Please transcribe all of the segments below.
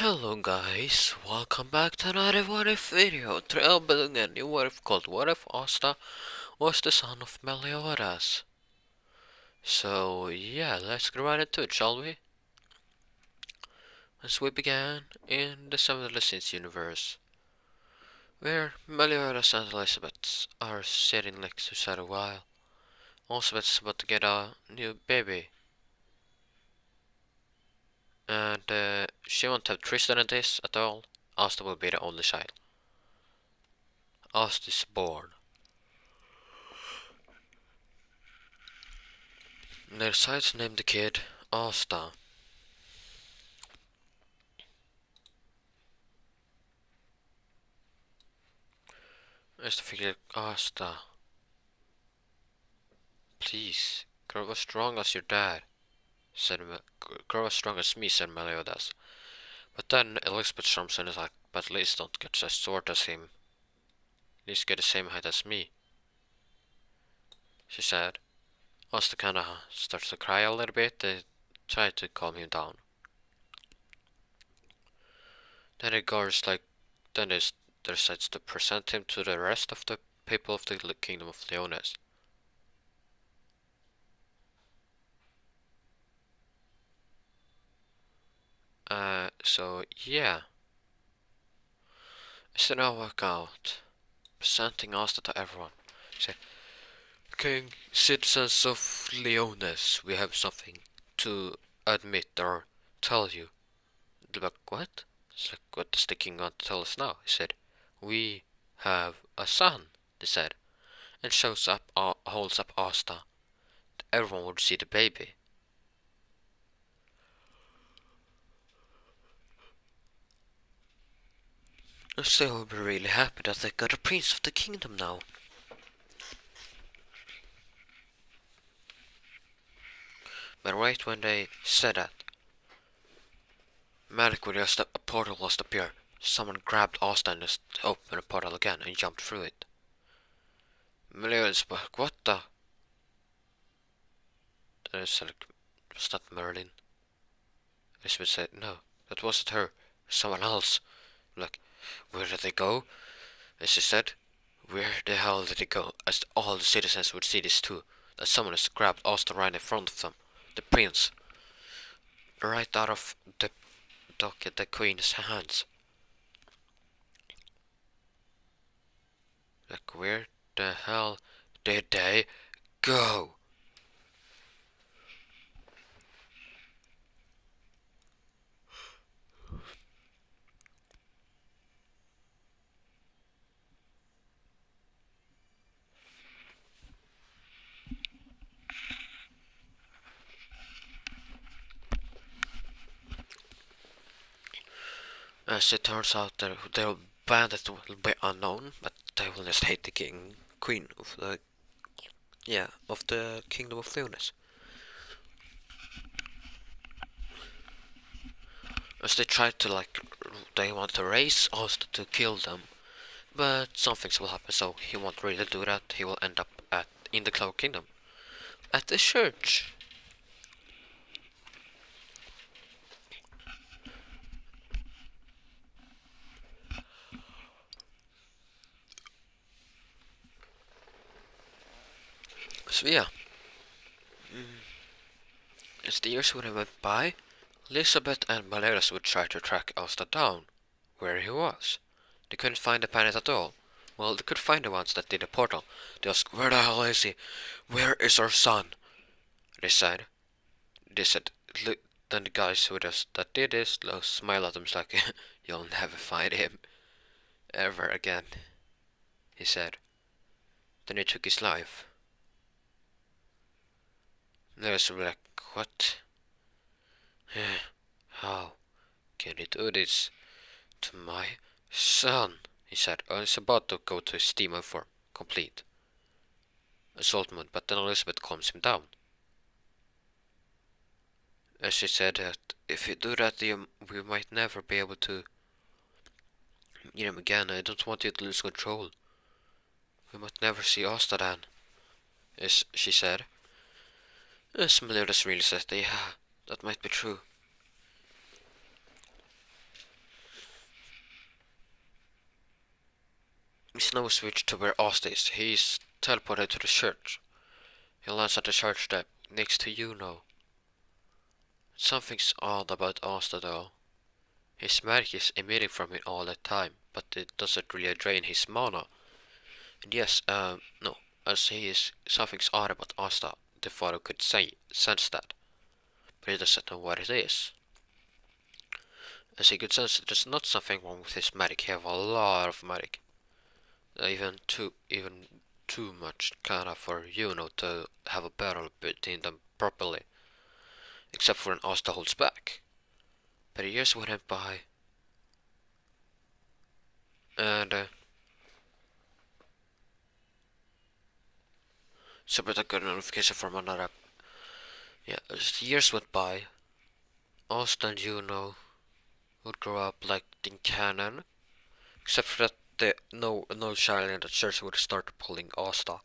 Hello guys, welcome back to another What If video. Today I'm building a new What If called What If Asta was the son of Meliodas. So yeah, let's get right into it, shall we? As we began in the Seven Sins universe, where Meliodas and Elizabeth are sitting next to each other while Elizabeth's about to get a new baby. And she won't have Tristan in this at all. Asta will be the only child. Asta is born. They decide to name the kid Asta. I just figured Asta. Please, grow as strong as your dad, said grow as strong as me, said Meliodas. But then Elizabeth jumps in and is like, but at least don't get as short as him. At least get the same height as me, she said. Asta kinda starts to cry a little bit. They try to calm him down. Then the guards decides to present him to the rest of the people of the kingdom of Leones. So yeah. It's now work out. Presenting Asta to everyone. Say, King, citizens of Leones, we have something to admit or tell you. They're like, what? It's like, what does the king want to tell us now? He said, we have a son, they said, and holds up Asta. Everyone would see the baby. So they will be really happy that they got a prince of the kingdom now. But right when they said that, magically just a portal just appeared. Someone grabbed Asta and just opened the portal again and jumped through it. Meliodas was like, what the? Then it's like, was that Merlin? Elizabeth said, no, that wasn't her. Someone else. Like, where did they go? And she said, where the hell did they go? As all the citizens would see this too. That someone has grabbed Asta right in front of them. The prince. Right out of the queen's hands. Like, where the hell did they go? As it turns out, their bandits will be unknown, but they will just hate the queen of the kingdom of Leonis. As they try to they want to raise Asta to kill them, but some things will happen, so he won't really do that. He will end up in the Cloud Kingdom, at the church. So yeah, as the years would have went by, Elizabeth and Meliodas would try to track Asta down, where he was. They couldn't find the planet at all. Well, they could find the ones that did the portal. They asked, where the hell is he? Where is our son? They said. They said, look, then the guys that did this, smile at them like, you'll never find him. Ever again, he said. Then he took his life. They was like, what? How can he do this to my son? He said. I was about to go to his demon form, complete assault mode, but then Elizabeth calms him down. As she said that if you do that, we might never be able to meet him again. I don't want you to lose control. We might never see Asta then, as she said. As Meliodas really says, yeah, that might be true. His nose switched to where Asta is. He's teleported to the church. He lands at the church step next to Juno. Something's odd about Asta though. His magic is emitting from it all the time, but it doesn't really drain his mana. And yes, no, as he is, something's odd about Asta. The father could sense that, but he doesn't know what it is. As he could sense, there's not something wrong with his magic. He have a lot of magic, even too much, kinda for Juno to have a battle between them properly. Except for an Asta holds back. But years went by, and separate got a notification from another. Yeah, as years went by, Asta and Juno would grow up like in canon, except for that no child in the church would start pulling Asta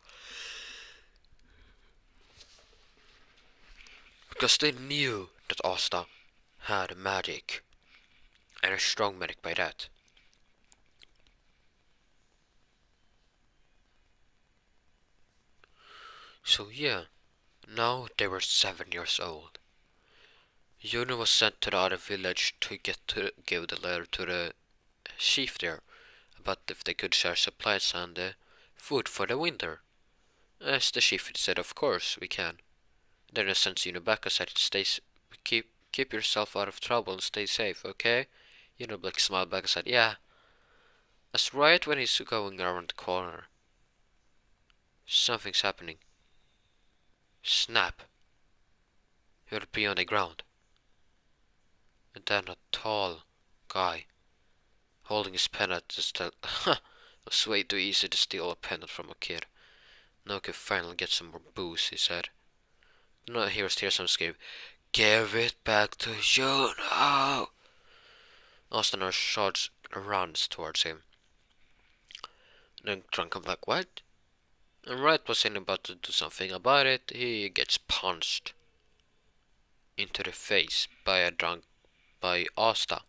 because they knew that Asta had magic and a strong magic by that. So yeah, now they were 7 years old. Juno was sent to the other village to give the letter to the chief there about if they could share supplies and food for the winter. As the chief said, of course we can. Then he sent Juno back and said, keep yourself out of trouble and stay safe, okay? Juno Black smiled back and said, yeah. That's right when he's going around the corner. Something's happening. Snap. He would be on the ground. And then a tall guy holding his pendant to steal. It was way too easy to steal a pendant from a kid. Now I can finally get some more booze, he said. No, here's some scream. Give it back to Juno! Austin shouts runs towards him. Then Trunk comes back, what? And right was he about to do something about it, he gets punched into the face by Asta.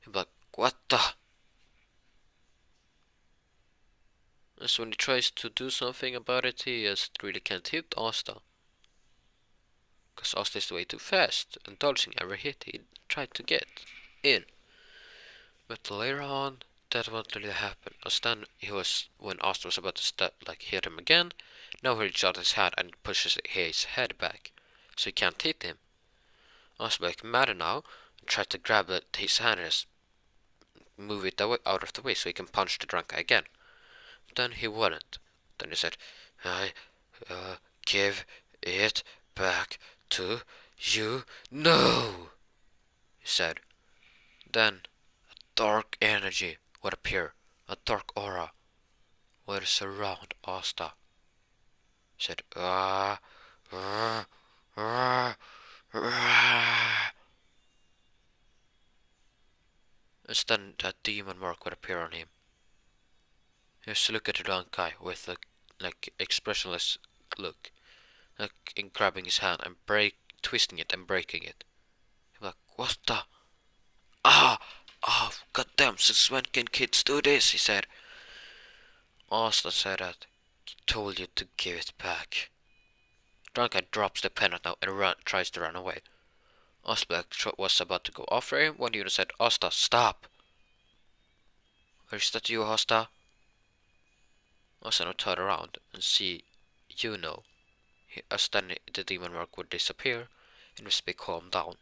He's like, what the? And so when he tries to do something about it, he just really can't hit Asta. Because Asta is way too fast and dodging every hit he tried to get in. But later on, that won't really happen. As then when Asta was about to hit him again, now he shot his hand and pushes his head back, so he can't hit him. Asta like mad now, and tried to grab his hand and just move it out of the way so he can punch the drunk guy again. Then he wouldn't. Then he said, I give it back to you. No! He said. Then a dark energy would appear, a dark aura would surround Asta. He said, and then that demon mark would appear on him. He used to look at the drunk guy with a expressionless look, in grabbing his hand and twisting it and breaking it. He was like, what the? Goddamn, since when can kids do this? He said. Asta said that he told you to give it back. Drunk guy drops the pendant now and tries to run away. Asta was about to go after him when Una said, Asta, stop! Is that you, Asta? Asta now turn around and see Juno. As then the demon mark would disappear and just be calmed down.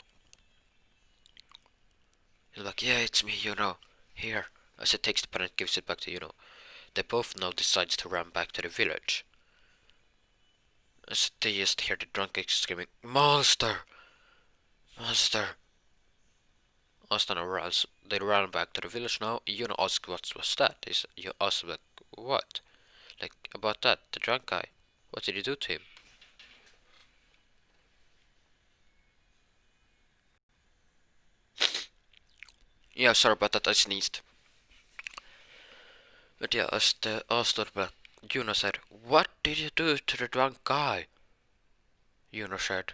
He's like, yeah, it's me, Juno. Here. As he takes the pen and gives it back to Juno. They both now decide to run back to the village. As they just hear the drunk guy screaming, Monster! Monster! Asta runs. They run back to the village now. Juno asks what was that. You ask like, what? Like, about that, the drunk guy. What did you do to him? Yeah, sorry about that, I sneezed. But yeah, as the Asta back, Juno said, what did you do to the drunk guy? Juno said.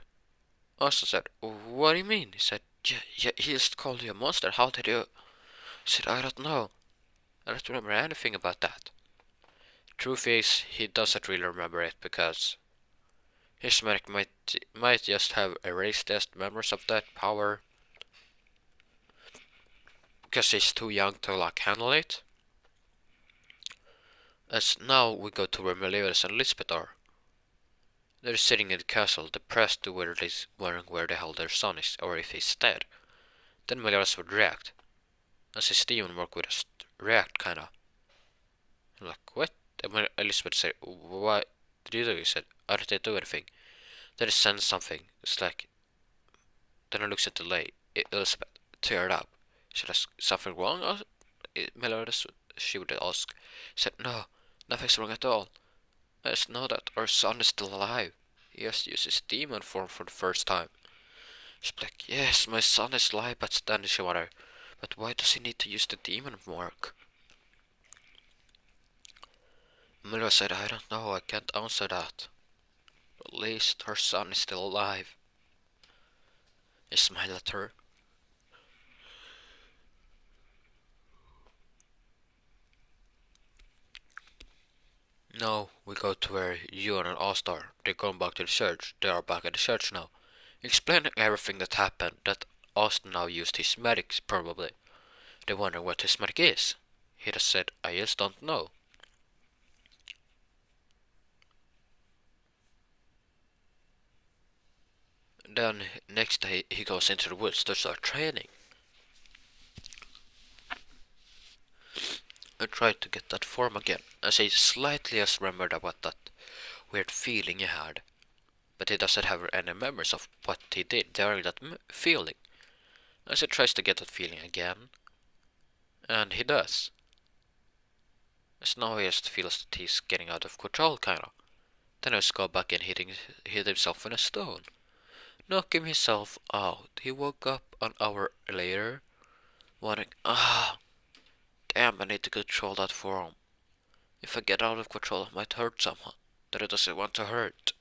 Asta said, what do you mean? He said, yeah, he just called you a monster. How did you? He said, I don't know. I don't remember anything about that. Truth is, he doesn't really remember it because his medic might just have erased his memories of that power because he's too young to like handle it. As now we go to where meliodas and Lisbeth are. They're sitting in the castle, depressed to wondering where the hell their son is or if he's dead. Then meliodas would react. As his demon work would just react kinda. I'm like, what? And Elizabeth said, what did you do? He said, I didn't do anything. Then he sends something. It's like, then he looks at the lady. Elizabeth teared up. She said, something wrong? Meliodas, she would ask. He said, no, nothing's wrong at all. I just know that our son is still alive. He has used his demon form for the first time. She's like, yes, my son is alive, but then she wondered, but why does he need to use the demon mark? Miller said, I don't know, I can't answer that. At least her son is still alive. He smiled at her. Now we go to where Ewan and Asta are. They're going back to the church. They are back at the church now. Explaining everything that happened, that Asta now used his medics probably. They wonder what his medic is. He just said, I just don't know. Then next day he goes into the woods to start training. I tried to get that form again, as he slightly has remembered about that weird feeling he had. But he doesn't have any memories of what he did during that feeling. As he tries to get that feeling again, and he does. As now he just feels that he's getting out of control, kinda. Then he'll go back and hit himself in a stone, knocking himself out. He woke up an hour later, wondering, damn, I need to control that form. If I get out of control, I might hurt someone that I doesn't want to hurt.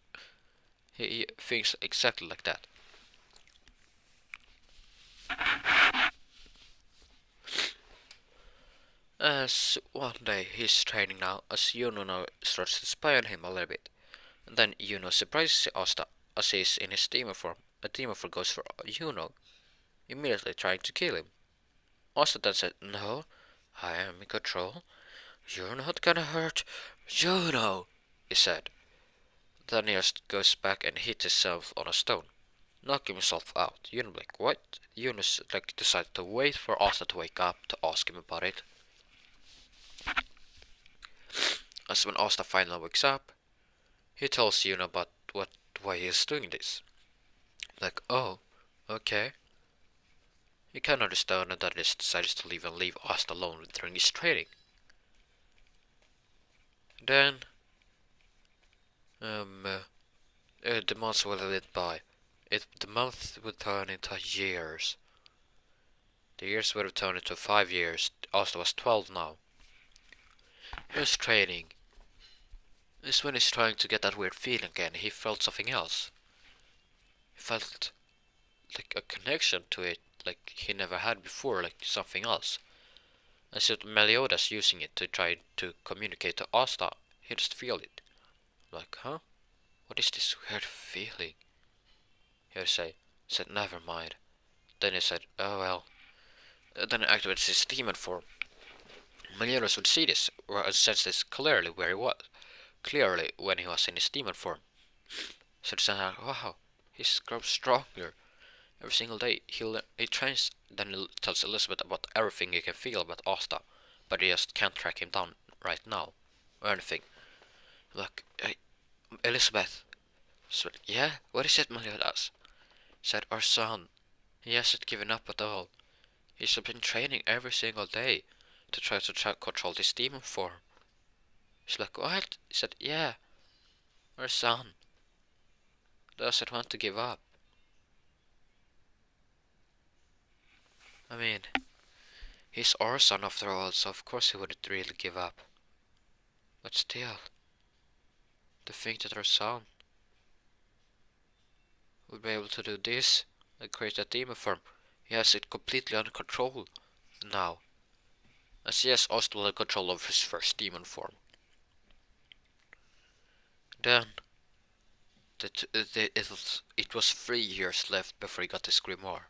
He thinks exactly like that. As one day he's training now, as Juno now starts to spy on him a little bit. And then Juno surprises Asta as he's in his demon form. A demon form goes for Juno, immediately trying to kill him. Asta then said, no, I am in control. You're not gonna hurt Juno, he said. Then he just goes back and hits himself on a stone, knocking himself out. Juno like, what? Juno like decided to wait for Asta to wake up to ask him about it. As when Asta finally wakes up, he tells Juno about why he is doing this. Like, oh, okay. He can understand that he decides to leave Asta alone during his training. Then, the months will lit by. The month would turn into years. The years would have turned into 5 years. Asta was 12 now. He was training. This when he's trying to get that weird feeling again. He felt something else. He felt like a connection to it, like he never had before, like something else. And so Meliodas using it to try to communicate to Asta. He just feel it. Like, huh? What is this weird feeling? He said, never mind. Then he said, oh well. Then he activated his demon form. Meliodas would see this, or sense this clearly where he was. Clearly when he was in his demon form. So he said, wow, he's grown stronger. Every single day he trains. Then he tells Elizabeth about everything he can feel about Asta, but he just can't track him down right now, or anything. Look, hey, Elizabeth. So, yeah, what is it, Meliodas? Said our son. He hasn't given up at all. He's been training every single day to try to control this demon form. She's like, what? He said, yeah, our son doesn't want to give up. I mean, he's our son after all, so of course he wouldn't really give up. But still, to think that our son would be able to do this and create a demon form, he has it completely under control now. as yes, Oswald had control of his first demon form. Then it was 3 years left before he got his grimoire.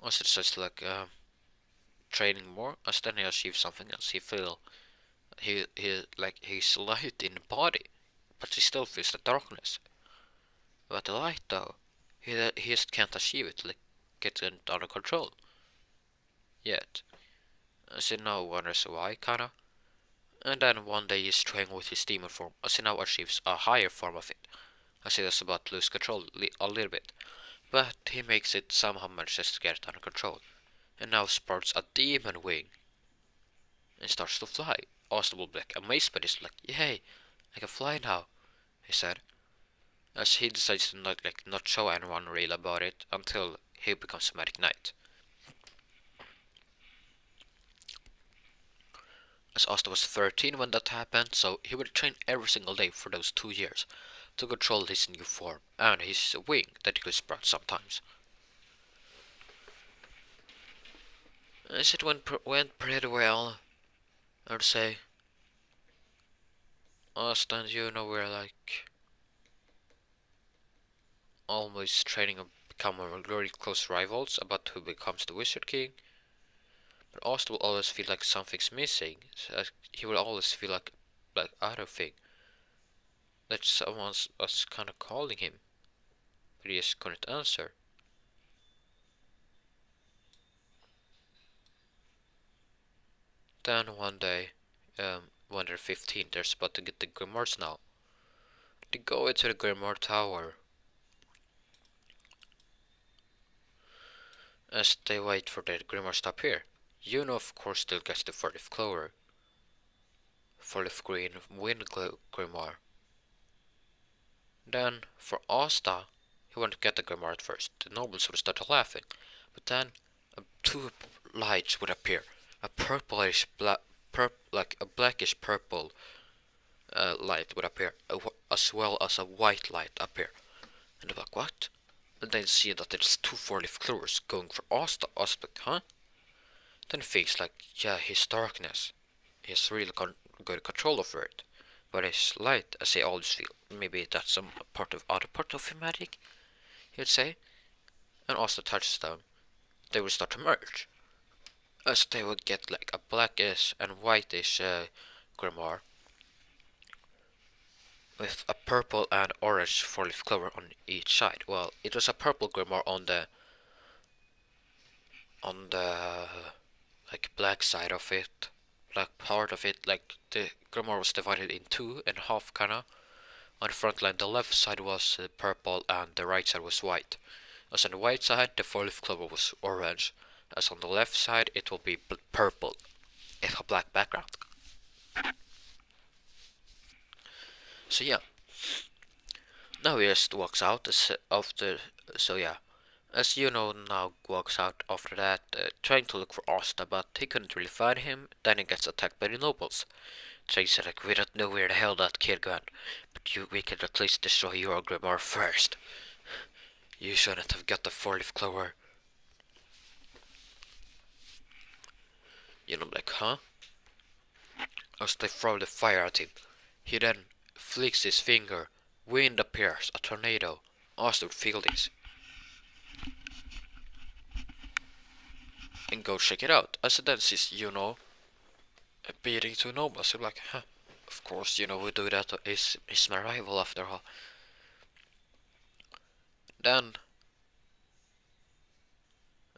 Also, just like training more, as then he achieves something else. He like he's light in the body, but he still feels the darkness. But the light though, he just can't achieve it, like get it under control yet. As he now wonders why, kinda. And then one day he's training with his demon form, as he now achieves a higher form of it, as he is about to lose control a little bit. But he makes it somehow manages to get it under control, and now sports a demon wing and starts to fly. Austin will be like amazed by this, like, yay, I can fly now, he said, as he decides to not show anyone real about it until he becomes a magic knight. As Asta was 13 when that happened, so he would train every single day for those 2 years to control his new form and his wing that he could sprout sometimes. As it went pretty well, I would say. Asta and Juno were like always training to become very close rivals about who becomes the Wizard King. But Asta will always feel like something's missing. So he will always feel like other thing that someone was kind of calling him, but he just couldn't answer. Then one day, when they're 15, they're about to get the grimoires now. They go into the grimoire tower. As they wait for the grimoires to appear, Juno of course still gets the 40th clover. 40th green wind grimoire. Then, for Asta, he wanted to get the grimoire at first. The nobles would start laughing, but then two lights would appear. A purplish like a blackish purple light would appear, as well as a white light appear. And they're like, what? And then see that there's two 40th clovers going for Asta. Asta like, huh? Then he thinks like, yeah, his darkness. He has really good control over it. But his light, as he always feel, maybe that's some other part of his magic, he would say. And Asta touches them. They will start to merge, as they would get like a blackish and whitish grimoire with a purple and orange 4-leaf clover on each side. Well, it was a purple grimoire on the like black side of it, black part of it. Like the grimoire was divided in two and half, kinda. On the front line, the left side was purple and the right side was white. As on the white side, the 4-leaf clover was orange. As on the left side, it will be purple. It has a black background. So yeah, now he just walks out after. So yeah, as you know, now walks out after that, trying to look for Asta, but he couldn't really find him. Then he gets attacked by the nobles. So he said, like, we don't know where the hell that kid went, but we can at least destroy your grimoire first. You shouldn't have got the 4-leaf clover. You know, like, huh? As they throw the fire at him, he then flicks his finger. Wind appears, a tornado. Asta would feel this and go check it out. As then sees, beating two nobles. He's like, huh? Of course, we do that. He's my rival after all. Then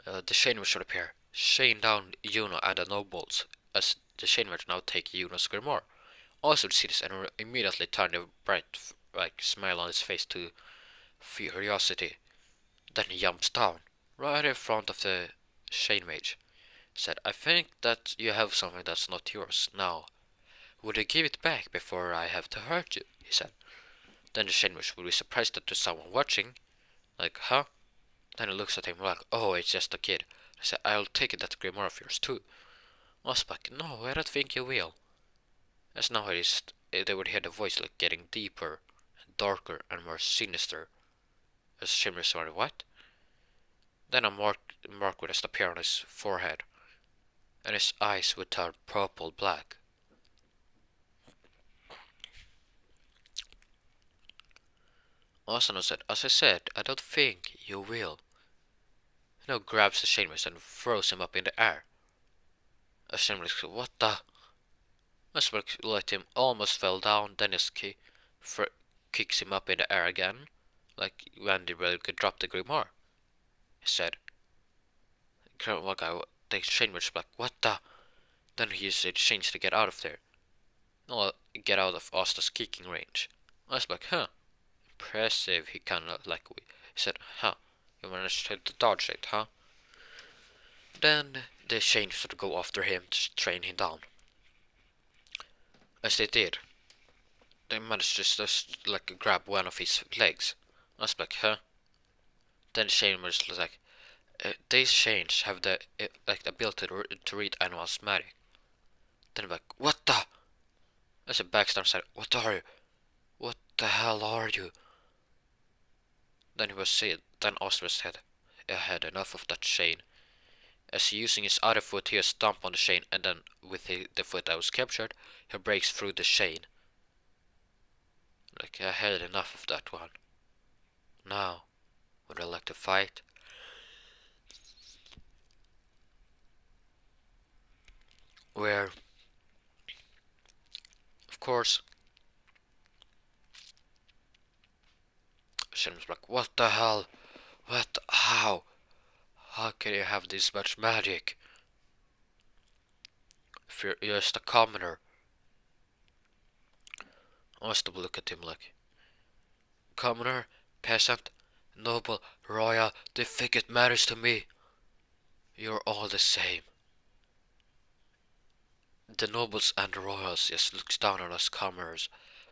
the Shainwich would appear, chain down Juno and the nobles, as the Shainwich now take Juno's grimoire. Also sees this and immediately turn a bright smile on his face to curiosity. Then he jumps down, right in front of the Shane Mage. Said, I think that you have something that's not yours now. Would you give it back before I have to hurt you? He said. Then the Shane Mage would be surprised that there's someone watching. Like, huh? Then he looks at him like, oh, it's just a kid. I said, I'll take that grimoire of yours too. Osbach, no, I don't think you will. As now they would hear the voice like getting deeper and darker and more sinister. As Shimmer started, what? Then a mark would just appear on his forehead. and his eyes would turn purple black. Asano said, "As I said, I don't think you will." He now grabs the chainmail and throws him up in the air. Asano said, "What the?" Asano let him almost fell down, then his kicks him up in the air again, like when the rail could drop the grimoire. He said, "One guy, the chainmail was like, what the?" Then he used the chains to get out of there. No, get out of Asta's kicking range. I was like, huh, impressive. He kinda like, he said, huh, you managed to dodge it, huh? Then the chains would go after him to train him down. As they did, they managed to just like grab one of his legs. I was like, huh? Then the chain was like, these chains have the like the ability to read animals' magic. Then I'm like, what the? I said, Baxter said, what are you? What the hell are you? Then he was said. Then Oscar said, "I had enough of that chain." As using his other foot, he stomp on the chain, and then with the foot that was captured, he breaks through the chain. Like, I had enough of that one. Now, would I like to fight? Where, of course, Shin was like, what the hell? What? How? How can you have this much magic? If you're just a commoner. I must have looked at him like, commoner, peasant, noble, royal, they think it matters to me. You're all the same. The nobles and the royals just looks down on us commoners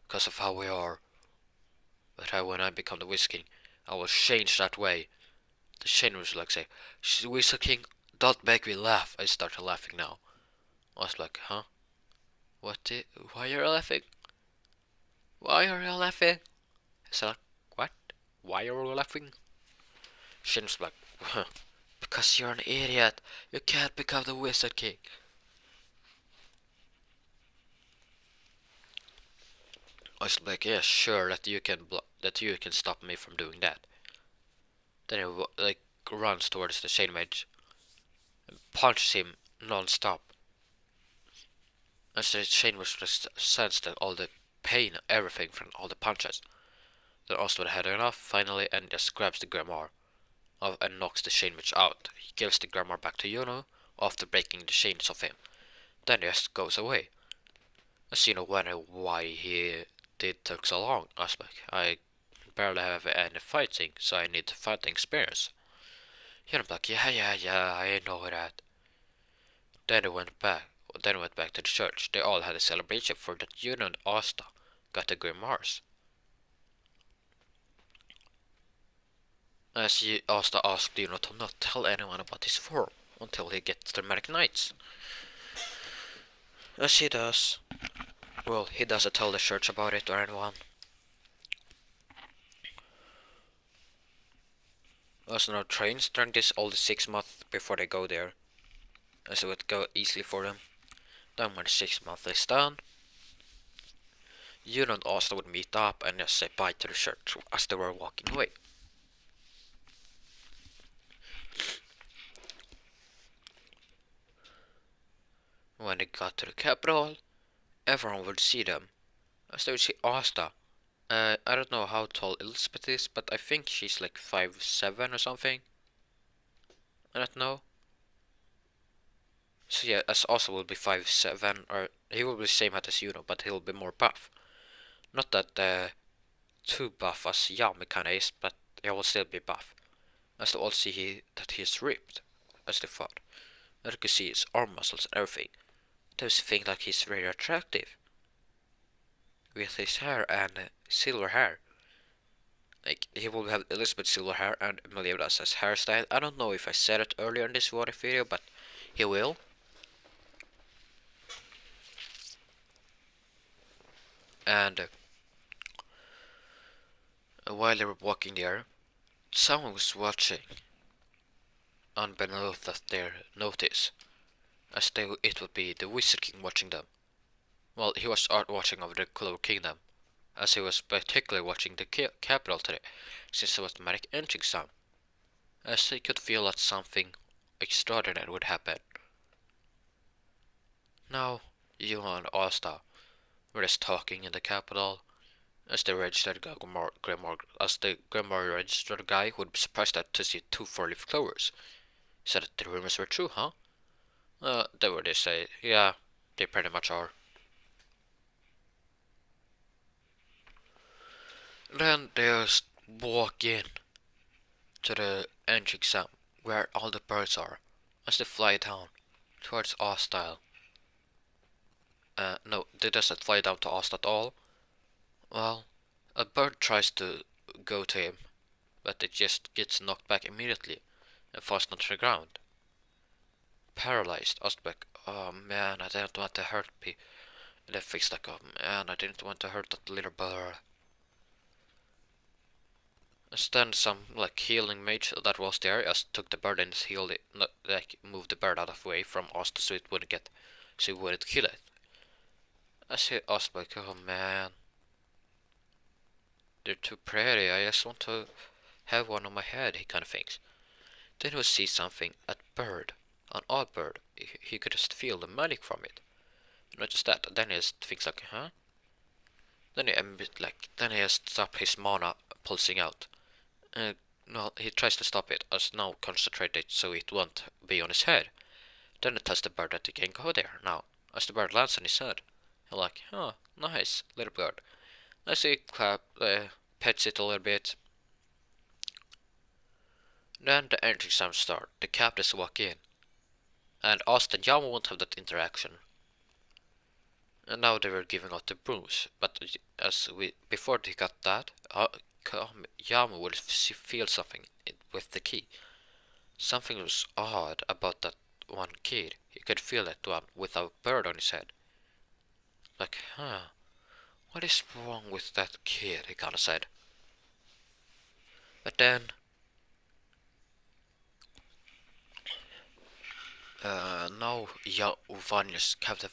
because of how we are. But when I become the Wizard King, I will change that way. The chain was like say, Wizard King, don't make me laugh. I started laughing now. I was like, huh? Why are you laughing? Why are you laughing? I said, like, what? Why are you laughing? Shin was like, huh, because you're an idiot. You can't become the Wizard King. I was like, yeah, sure, that you can stop me from doing that. Then he like runs towards the chain mage, and punches him non-stop. And the chain was just sensed that all the pain, everything from all the punches. Then Oswald had enough finally and just grabs the grimoire and knocks the chain mage out. He gives the grimoire back to Yuno after breaking the chains off him. Then he just goes away. As you know, wondering why he did take so long. I was like, I barely have any fighting, so I need fighting experience. You know, like, yeah, I know that. Then they went back. Then went back to the church. They all had a celebration for that Juno and Asta got the grimoires. As Asta asked Juno to not tell anyone about his form until he gets the Magic Knights. As he does. Well, he doesn't tell the church about it or anyone. Also, no trains during this all the 6 months before they go there, as it would go easily for them. Then when the 6 months is done, Juno and Asta would meet up and just say bye to the church as they were walking away. When they got to the capital, everyone would see them, as they would see Asta. I don't know how tall Elizabeth is, but I think she's like 5'7" or something. I don't know. So yeah, as Asta will be 5'7", or he will be the same height as Juno, but he'll be more buff. Not that too buff as Yami kinda is, but he will still be buff. As they all see that he is ripped, as they thought. And you can see his arm muscles and everything. They also think that he's very attractive. With his hair and silver hair. Like, he will have Elizabeth's silver hair and meliodas as hairstyle. I don't know if I said it earlier in this water video, but he will. And while they were walking there, someone was watching, unbeknownst that their notice. as they it would be the Wizard King watching them. Well, he was watching over the Clover Kingdom, as he was particularly watching the capital today, since it was the magic entering sound, as he could feel that something extraordinary would happen. Now, you and Asta were just talking in the capital, as the registered Grimoire registered guy would be surprised to see two four-leaf clovers. He said that the rumors were true, huh? They were, they say, yeah, they pretty much are. Then they just walk in to the engine exam where all the birds are as they fly down towards Ostile. No, they doesn't fly down to Ost at all. Well, a bird tries to go to him, but it just gets knocked back immediately and falls onto the ground. Paralyzed, Ostbeck, oh man, I didn't want to hurt people. And then thinks like, oh man, I didn't want to hurt that little bird. And then some like healing mage that was there just took the bird and healed it, not like moved the bird out of the way from Asta so it wouldn't get, so it wouldn't kill it. I see Ostbeck, oh man, they're too pretty. I just want to have one on my head. He kind of thinks. Then he'll see something, a bird, an odd bird. He could just feel the magic from it. Not just that. Then he just thinks like, huh? Then he just stops his mana pulsing out. No, he tries to stop it, as now concentrated so it won't be on his head. Then he tells the bird that he can go there now, as the bird lands on his head. He's like, oh, nice, little bird. As he pets it a little bit. Then the entry sounds start, the captives walk in, and Asta and Yama won't have that interaction. And now they were giving out the brooms, but before they got that, Yama would feel something with the key. Something was odd about that one kid. He could feel that one with a bird on his head. Like, huh, what is wrong with that kid? He kinda said. But then, now Captain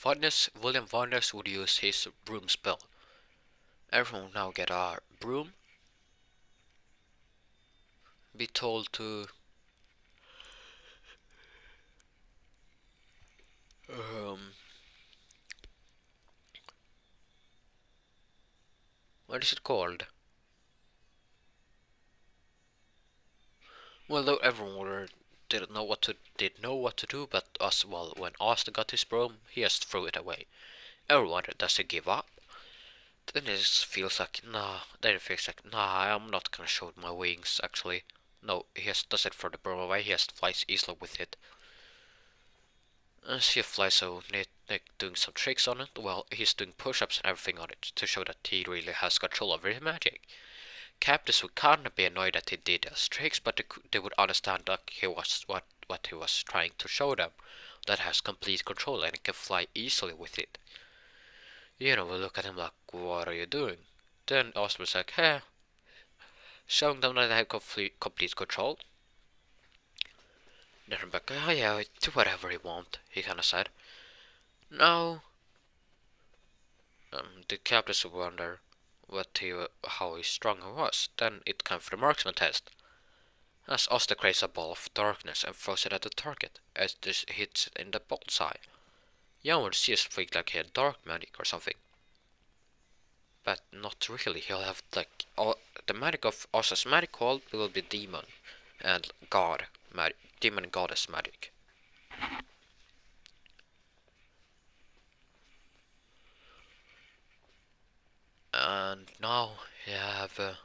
William Varnes would use his broom spell. Everyone now get a broom. Be told to what is it called? Well, though everyone didn't know what to do, but when Austin got his broom, he just threw it away. Everyone does he give up? Then it just feels like Then it feels like I'm not gonna show my wings. Actually, no, he just doesn't throw the broom away. He just flies easily with it. As he flies so doing some tricks on it, well, he's doing push-ups and everything on it to show that he really has control over his magic. Captives would kinda be annoyed that he did those tricks, but they would understand that he was what he was trying to show them. That has complete control and he can fly easily with it. We look at him like, what are you doing? Then Osborne's like, hey, showing them that I have complete control. Then Rebecca, oh yeah, do whatever you want, he kinda said. No. The captives would wonder how strong he was. Then it came for the marksman test. As Osta creates a ball of darkness and throws it at the target, as this hits it in the bullseye. Jan would just think like he had dark magic or something. But not really, he'll have the magic of Osta's magic called will be demon and god magic, demon and goddess magic. And now you have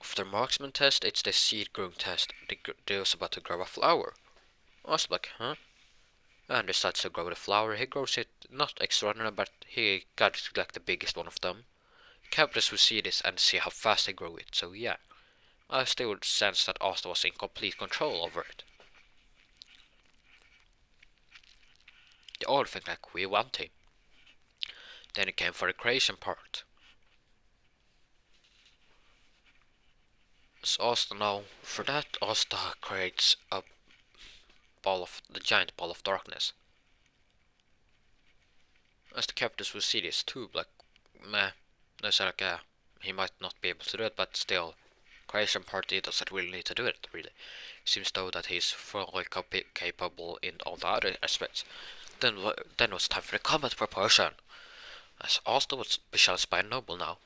after marksman test, it's the seed growing test. They was about to grow a flower. I was like, huh? And decides to grow the flower. He grows it not extraordinary, but he got like the biggest one of them. Captors will see this and see how fast they grow it. So yeah, I still would sense that Asta was in complete control over it. They all think like we want him. Then it came for the creation part. As Asta now, for that Asta creates a the giant ball of darkness. As the captors will see this too, like, meh, they say like, yeah, he might not be able to do it, but still, creation party doesn't really need to do it, really. Seems though that he's fully capable in all the other aspects. Then it was time for the combat proportion. As Asta was challenged by a noble now.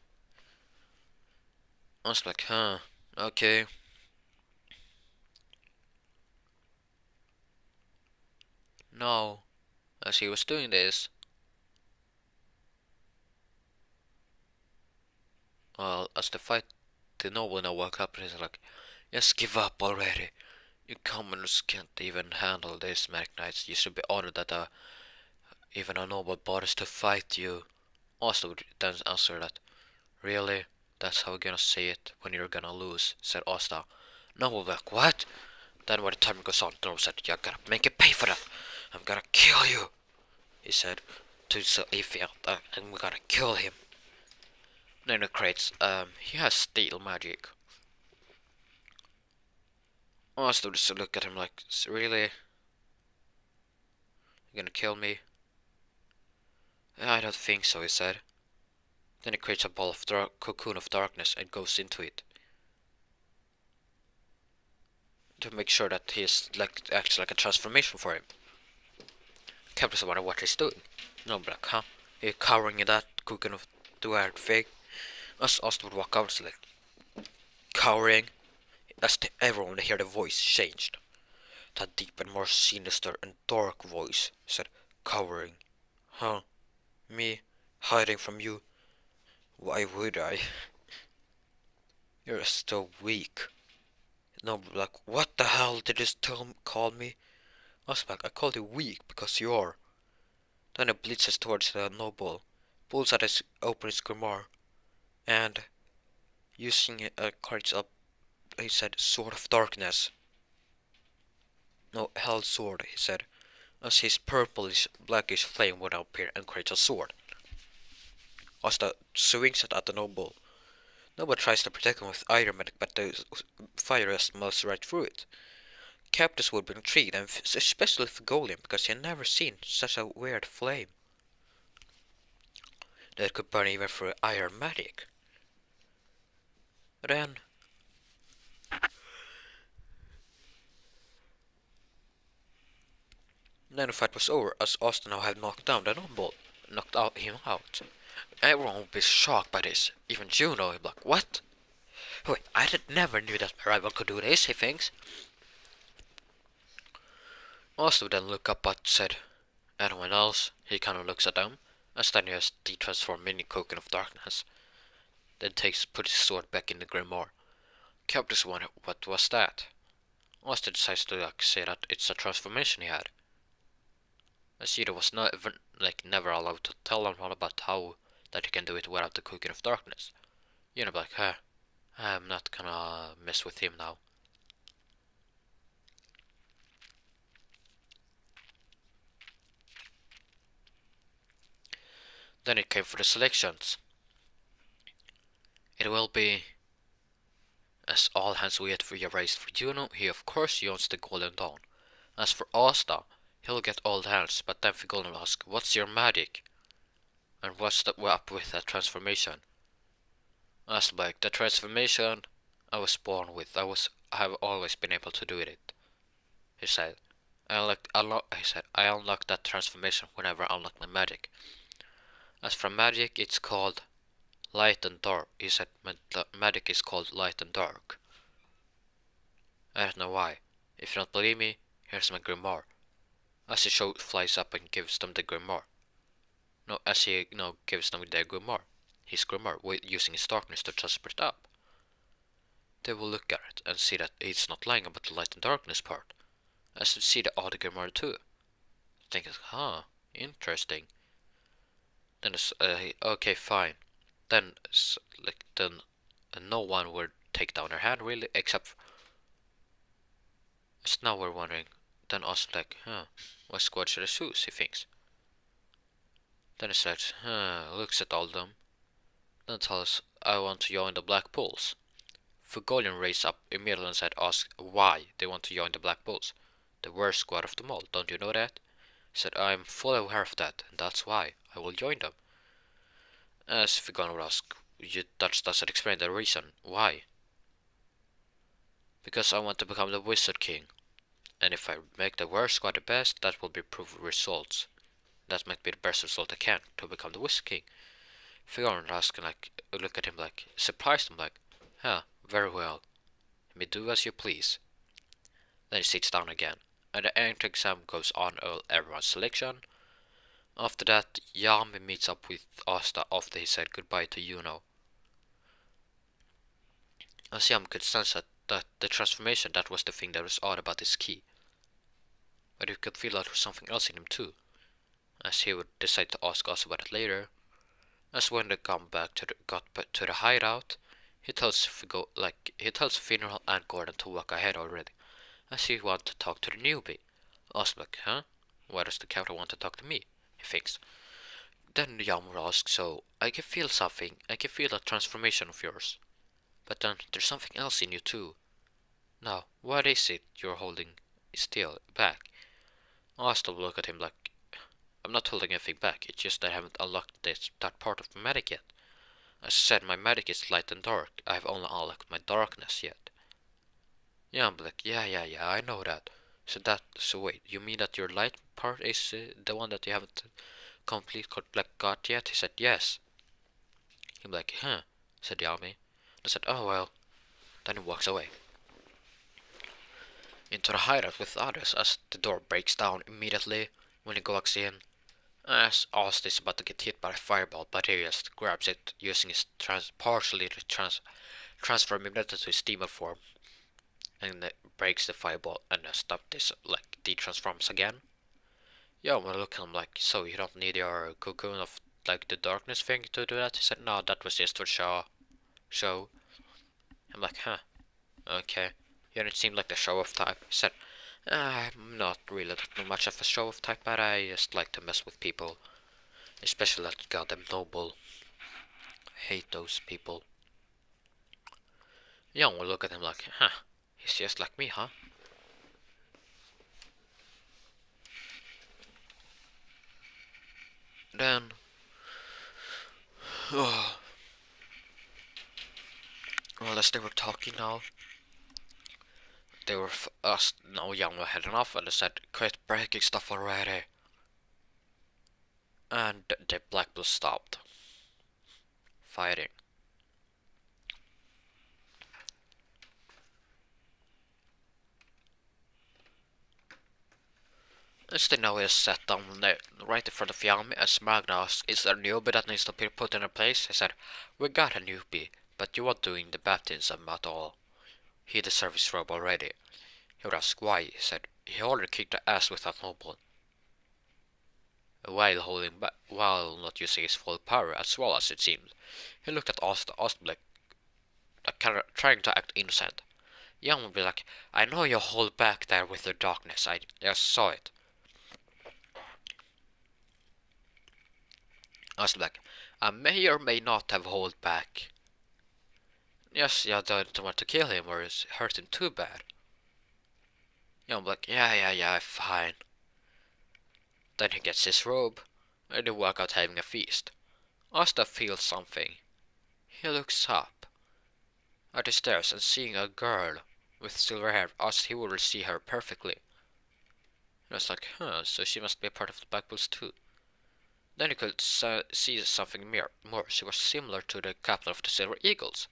I was like, huh, okay. No, as he was doing this, well, as the fight, the noble now woke up and he's like, just give up already. You commoners can't even handle this, Magic Knights. You should be honored that even a noble bothers to fight you. Asta would then answer that, really? That's how we're gonna say it when you're gonna lose, said Asta. Noble like, what? Then when the timer goes on, Noble said, you're gonna make it pay for that. I'm gonna kill you, he said to Sophia, and we're gonna kill him. Then it creates, he has steel magic. Asta just look at him like, really? You're gonna kill me? I don't think so, he said. Then he creates a ball of cocoon of darkness and goes into it. To make sure that he's like acts like a transformation for him. Captain wonder what he's doing. No, black, huh? You're cowering in that cocoon of dark thing. Us would walk out like cowering. As everyone would hear the voice changed. That deep and more sinister and dark voice said, cowering. Huh? Me? Hiding from you? Why would I? You're so weak. No, like, what the hell did this call me? I was like, I called you weak because you are. Then he blitzes towards the noble, pulls out his opens grimoire, and using a card up, he said, sword of darkness. No, hell sword, he said, as his purplish blackish flame would appear and creates a sword. Asta swings it at the noble. Noble tries to protect him with iron magic, but the fire melts right through it. Captus would be intrigued, and especially Figolian, because he had never seen such a weird flame that could burn even through iron magic. Then the fight was over, as Austin now had knocked down the noble, him out. Everyone would be shocked by this, even Juno would be like, what? Wait, never knew that my rival could do this, he thinks. Austin would then look up but said, anyone else? He kind of looks at them, as then he has the transformed mini cocoon of darkness. Then puts his sword back in the grimoire. Captus wondered what was that. Austin decides to say that it's a transformation he had. Ashida was never allowed to tell him all about how that he can do it without the cocoon of darkness. You know, like, huh, I'm not gonna mess with him now. Then it came for the selections. It will be, as all hands will get rearranged for Juno, he of course owns the Golden Dawn. As for Asta, he'll get all hands, but then Figolin will ask, what's your magic? And what's up with that transformation? As like, the transformation I was born with, I have always been able to do it. He said, I unlock that transformation whenever I unlock my magic. As for magic, it's called light and dark. He said magic is called light and dark. I don't know why. If you don't believe me, here's my grimoire. As he flies up and gives them the grimoire. No, as he gives them their grimoire. His grimoire, using his darkness to transport it up. They will look at it and see that he's not lying about the light and darkness part. As they see the other grimoire too. Think, huh, interesting. Then it's, okay, fine. Then no one would take down their hand really, except. So now we're wondering. Then us like, huh, what squad should I choose? He thinks. Then he says, looks at all of them. Then tells us, I want to join the Black Bulls. Fugolian raised up immediately and asked why they want to join the Black Bulls. The worst squad of them all, don't you know that? He said, I'm fully aware of that, and that's why I will join them. As Fugolian would ask, that doesn't explain the reason. Why? Because I want to become the Wizard King. And if I make the worst squad the best, that will be proof results. That might be the best result I can to become the Wizard King. Figure asking look at him surprised him huh, very well. Let me do as you please. Then he sits down again, and the entrance exam goes on everyone's selection. After that, Yami meets up with Asta after he said goodbye to Yuno. As Yami could sense that the transformation, that was the thing that was odd about his key. But he could feel that there was something else in him too, as he would decide to ask Asta about it later. As when they got back to the hideout, he tells Funeral and Gordon to walk ahead already, as he wants to talk to the newbie. Asta huh? Why does the captain want to talk to me? He thinks. Then Yamura asks, so I can feel something. I can feel that transformation of yours. But then there's something else in you too. Now, what is it you're holding still back? Asta will look at him I'm not holding anything back, it's just I haven't unlocked that part of my magic yet. As I said, my magic is light and dark. I have only unlocked my darkness yet. Yeah, I'm yeah, I know that. So wait, you mean that your light part is the one that you haven't got yet? He said, yes. I'm huh, said Yami. I said, oh well. Then he walks away. Into the hideout with others as the door breaks down immediately when he walks in. As Asta is about to get hit by a fireball, but he just grabs it using his partially transform immediately to his demon form, and breaks the fireball and de-transforms again. Yeah, I'm look at him so you don't need your cocoon of the darkness thing to do that? He said, no, that was just for show. I'm huh, okay. You don't seem like the show-off type. He said, I'm not really that much of a show-off type, but I just like to mess with people. Especially that goddamn noble. I hate those people. Young will look at him huh, he's just like me, huh? Then, well, as they were talking now, they were now Young were heading off, and they said, quit breaking stuff already. And the Black Bulls stopped fighting. As they now is sat down right in front of Yami, as Magna asks, is there a newbie that needs to be put in a place? He said, we got a newbie, but you weren't doing the baptism at all. He deserves his robe already. He would ask why. He said, he already kicked the ass with that noble. While not using his full power, as well as it seemed. He looked at Asta kind of trying to act innocent. Young would be I know you hold back there with the darkness, I just saw it. Asta I may or may not have hold back. Yes, you don't want to kill him or hurt him too bad. Young yeah, fine. Then he gets his robe, and they walk out having a feast. Asta feels something. He looks up at the stairs and seeing a girl with silver hair, as he would see her perfectly. He was huh, so she must be a part of the Black Bulls too. Then he could see something more. She was similar to the captain of the Silver Eagles.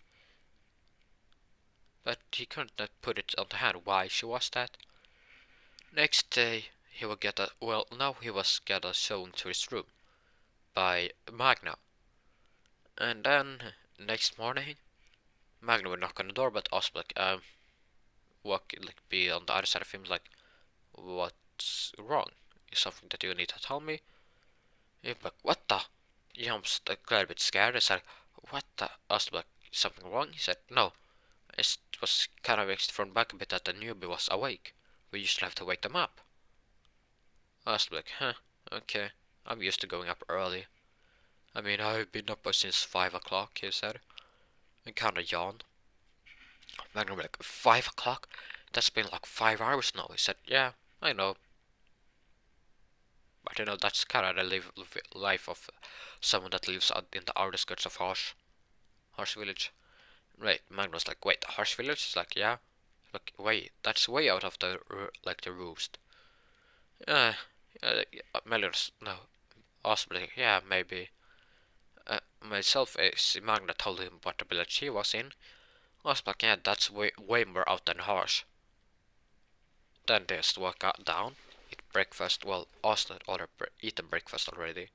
But he couldn't put it on the hand why she was that. Next day, he would get now he was shown to his room by Magna. And then, next morning, Magna would knock on the door, but Osp be on the other side of him what's wrong? Is something that you need to tell me? He'd be what the? Yam's a bit scared. I said, what the? Osp something wrong? He said, no. It was kind of thrown back a bit that the newbie was awake. We usually have to wake them up. I was huh, okay. I'm used to going up early. I mean, I've been up since 5 o'clock, he said. And kinda yawned. Magna were like, 5 o'clock? That's been like 5 hours now. He said, yeah, I know. But you know, that's kind of the life of someone that lives out in the outskirts of Harsh Village. Right, Magnus like, wait, Harsh Village? He's like, yeah. Like, wait, that's way out of the, like, the roost. Uh, meliodas, no. Possibly, yeah, maybe. Myself, Magna told him what the village he was in. I was like, yeah, that's way more out than Harsh. Then they just walk out, down, eat breakfast. Well, Asta ordered eaten breakfast already.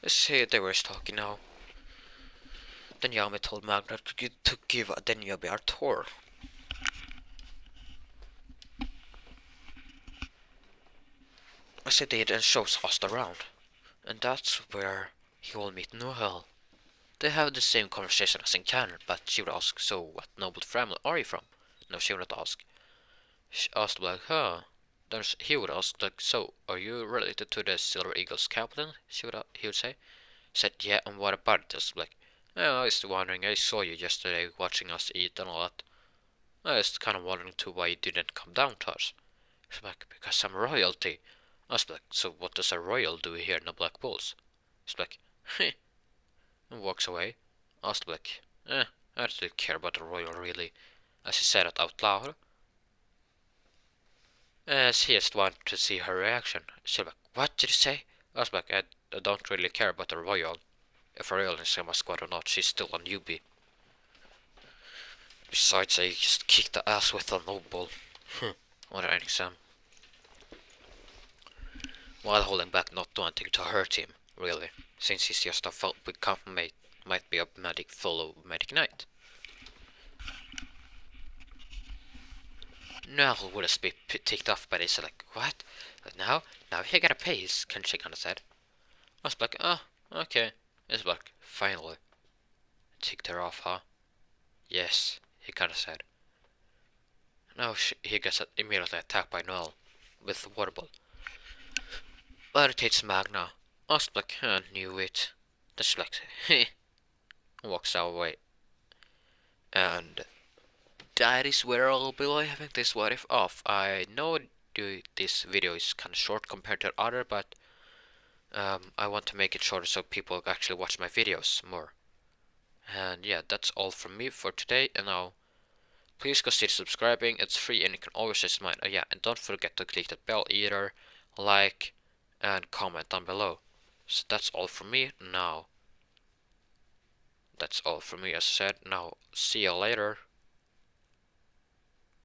Let's see, they were talking now. Then Yami told Magna to give Denyabi our tour. I said they then shows us around. And that's where he will meet Noel. They have the same conversation as in Canada, but she would ask, so what noble family are you from? No, she would not ask. She asked like, huh. Then he would ask like, so are you related to the Silver Eagles captain? He would say. Said, yeah, and what about this? Like, oh, I was wondering, I saw you yesterday watching us eat and all that. I was kind of wondering too why you didn't come down to us. She's like, because I'm royalty. I was like, so what does a royal do here in the Black Bulls? She's like, heh, and walks away. I was like, I don't really care about the royal really. As he said it out loud. As he just wanted to see her reaction. She's like, what did you say? I was like, I don't really care about the royal. If a royal is in my squad or not, she's still a newbie. Besides, I just kicked the ass with a noble on an exam. While holding back not wanting to hurt him, really, since he's just a weak company might be a medic full of medic knight. Noel would have been ticked off by this, like, what? Like, now he got a pace, Kenshi kinda said. I was like, oh, okay. It's like, finally. Ticked her off, huh? Yes, he kinda said. Now he gets immediately attacked by Noel with the water ball. But it hits Magna. I was like, I knew it. Then she like, heh, walks away. And that is where I'll be having this what if off. I know this video is kind of short compared to other, but I want to make it shorter so people actually watch my videos more. And yeah, that's all from me for today. And now, please consider subscribing. It's free and you can always just mind. Yeah, and don't forget to click that bell either, like, and comment down below. So that's all from me now. That's all from me as said. Now, see you later.